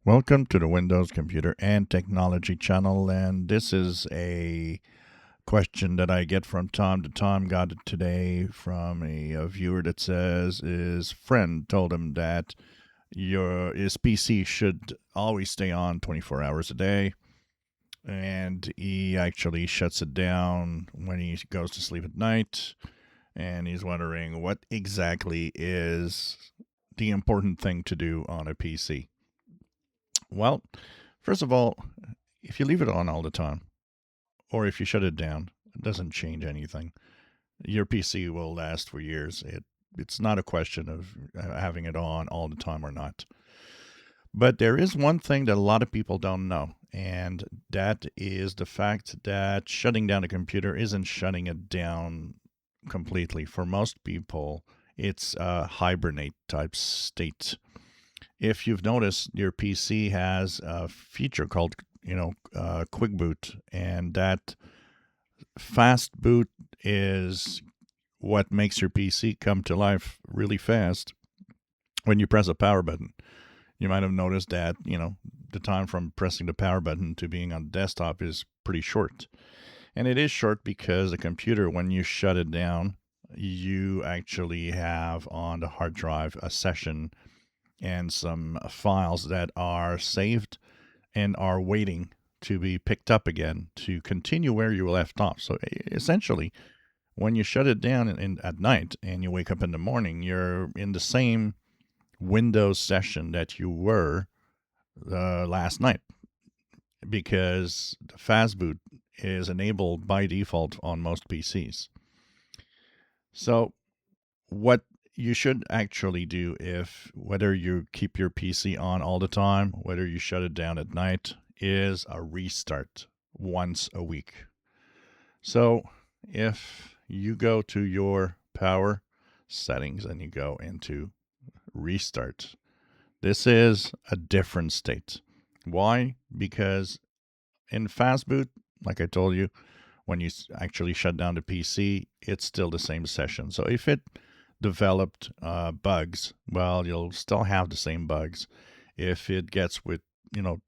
Welcome to the Windows Computer and Technology channel, and this is a question that I get from time to time. Got it today from a viewer that says his friend told him that his PC should always stay on 24 hours a day, and he actually shuts it down when he goes to sleep at night, and he's wondering what exactly is the important thing to do on a PC. Well, first of all, if you leave it on all the time, or if you shut it down, it doesn't change anything. Your PC will last for years. It's not a question of having it on all the time or not. But there is one thing that a lot of people don't know, and that is the fact that shutting down a computer isn't shutting it down completely. For most people, it's a hibernate type state. If you've noticed, your PC has a feature called, quick boot, and that fast boot is what makes your PC come to life really fast when you press a power button. You might have noticed that, the time from pressing the power button to being on the desktop is pretty short. And it is short because the computer, when you shut it down, you actually have on the hard drive a session and some files that are saved and are waiting to be picked up again to continue where you left off. So essentially, when you shut it down at night and you wake up in the morning, you're in the same Windows session that you were last night, because the fast boot is enabled by default on most PCs. So what you should actually do, if whether you keep your PC on all the time, whether you shut it down at night, is a restart once a week. So if you go to your power settings and you go into restart, this is a different state. Why? Because in fast boot, like I told you, when you actually shut down the PC, it's still the same session. So if it developed bugs, well, you'll still have the same bugs. If it gets with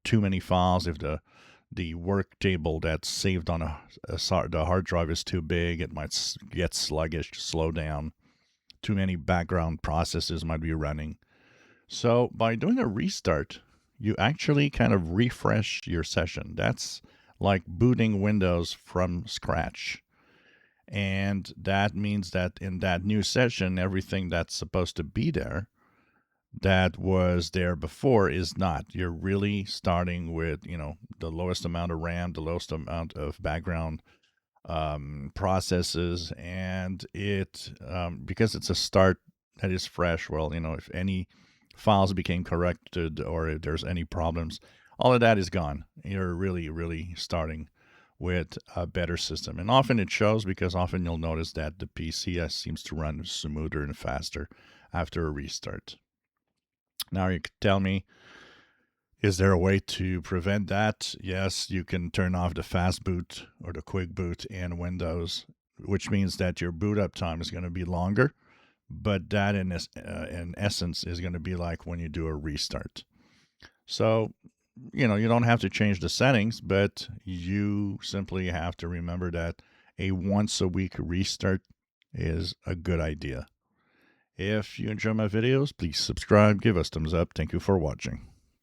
too many files, if the work table that's saved on the hard drive is too big, it might get sluggish, slow down. Too many background processes might be running. So by doing a restart, you actually kind of refresh your session. That's like booting Windows from scratch. And that means that in that new session, everything that's supposed to be there that was there before is not. You're really starting with, the lowest amount of RAM, the lowest amount of background processes. And because it's a start that is fresh, well, if any files became corrupted or if there's any problems, all of that is gone. You're really, really starting with a better system. And often it shows, because often you'll notice that the PC seems to run smoother and faster after a restart. Now you could tell me, is there a way to prevent that? Yes, you can turn off the fast boot or the quick boot in Windows, which means that your boot up time is going to be longer, but that in essence is going to be like when you do a restart. So you don't have to change the settings, but you simply have to remember that a once a week restart is a good idea. If you enjoy my videos, please subscribe, give us thumbs up. Thank you for watching.